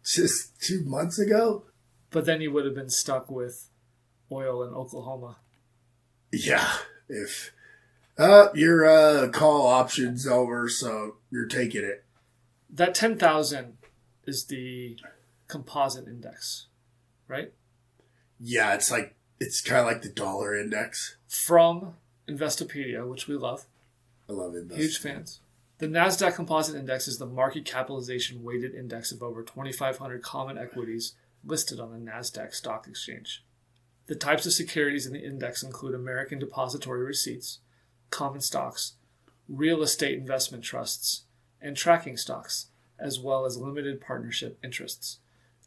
Just 2 months ago? But then you would have been stuck with oil in Oklahoma. Yeah. If your call option's over, so you're taking it. That 10,000 is the composite index, right? Yeah, it's kind of like the dollar index. From Investopedia, which we love. I love Investopedia. Huge fans. The Nasdaq Composite Index is the market capitalization weighted index of over 2,500 common equities listed on the Nasdaq Stock Exchange. The types of securities in the index include American depository receipts, common stocks, real estate investment trusts, and tracking stocks, as well as limited partnership interests.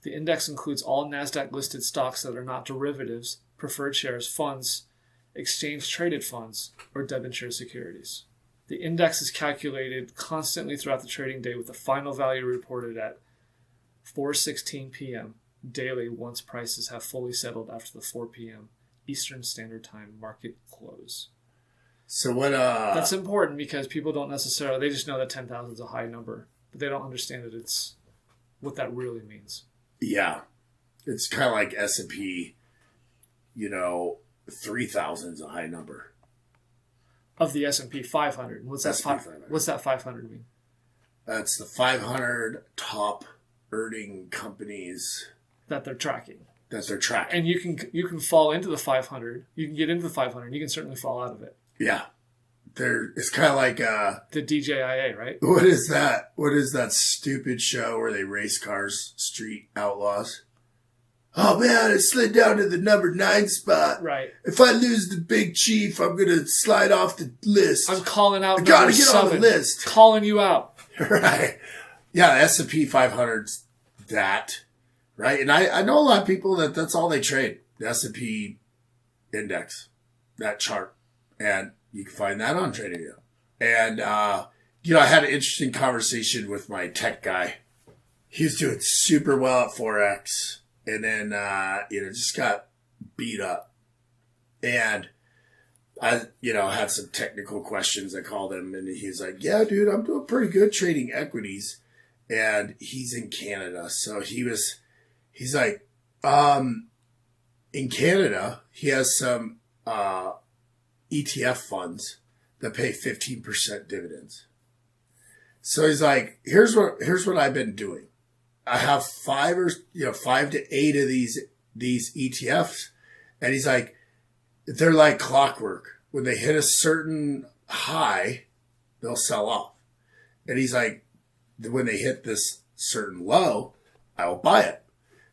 The index includes all Nasdaq-listed stocks that are not derivatives, preferred shares, funds, exchange-traded funds, or debenture securities. The index is calculated constantly throughout the trading day with the final value reported at 4:16 p.m. daily once prices have fully settled after the 4 p.m. Eastern Standard Time market close. So what? That's important because people don't necessarily, they just know that 10,000 is a high number, but they don't understand that it's what that really means. Yeah. It's kind of like S&P, 3,000 is a high number. Of the S&P 500. What's that 500 mean? That's the 500 top earning companies that they're tracking. And you can fall into the 500. You can get into the 500. You can certainly fall out of it. Yeah. It's kind of like the DJIA, right? What is that? What is that stupid show where they race cars, Street Outlaws? Oh man, I slid down to the number 9 spot. Right. If I lose the big chief, I'm gonna slide off the list. I'm calling out. I gotta get 7. On the list. Calling you out. Right. Yeah, the S&P 500's that. Right. And I know a lot of people that's all they trade. The S&P index, that chart. And you can find that on TradingView. And, I had an interesting conversation with my tech guy. He was doing super well at Forex. And then, just got beat up. And I, had some technical questions. I called him and he's like, yeah, dude, I'm doing pretty good trading equities. And he's in Canada. So he's like, in Canada, he has some, ETF funds that pay 15% dividends. So he's like, here's what I've been doing. I have 5 to 8 of these ETFs. And he's like, they're like clockwork. When they hit a certain high, they'll sell off. And he's like, when they hit this certain low, I will buy it.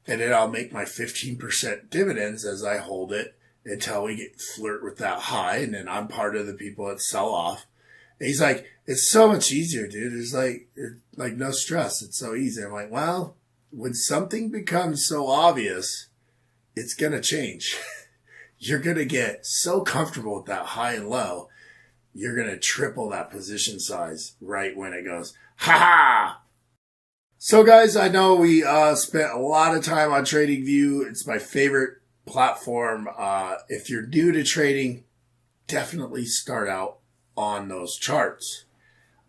And then I'll make my 15% dividends as I hold it until we flirt with that high. And then I'm part of the people that sell off. And he's like, it's so much easier, dude. It's like no stress. It's so easy. I'm like, well, when something becomes so obvious, it's going to change. You're going to get so comfortable with that high and low. You're going to triple that position size right when it goes, ha ha. So guys, I know we spent a lot of time on TradingView. It's my favorite platform. If you're new to trading, definitely start out on those charts.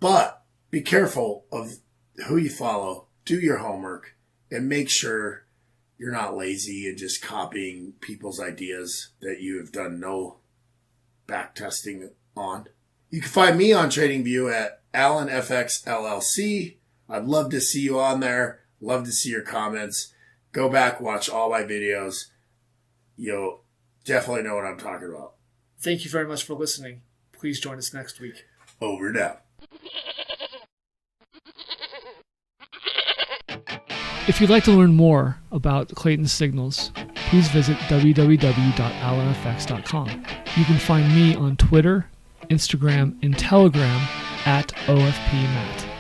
But be careful of who you follow. Do your homework and make sure you're not lazy and just copying people's ideas that you have done no back testing on. You can find me on TradingView at AlanFX LLC. I'd love to see you on there. Love to see your comments. Go back, watch all my videos. You'll definitely know what I'm talking about. Thank you very much for listening. Please join us next week. Over and out. If you'd like to learn more about Clayton signals, please visit www.alanfx.com. You can find me on Twitter, Instagram, and Telegram at OFPMatt.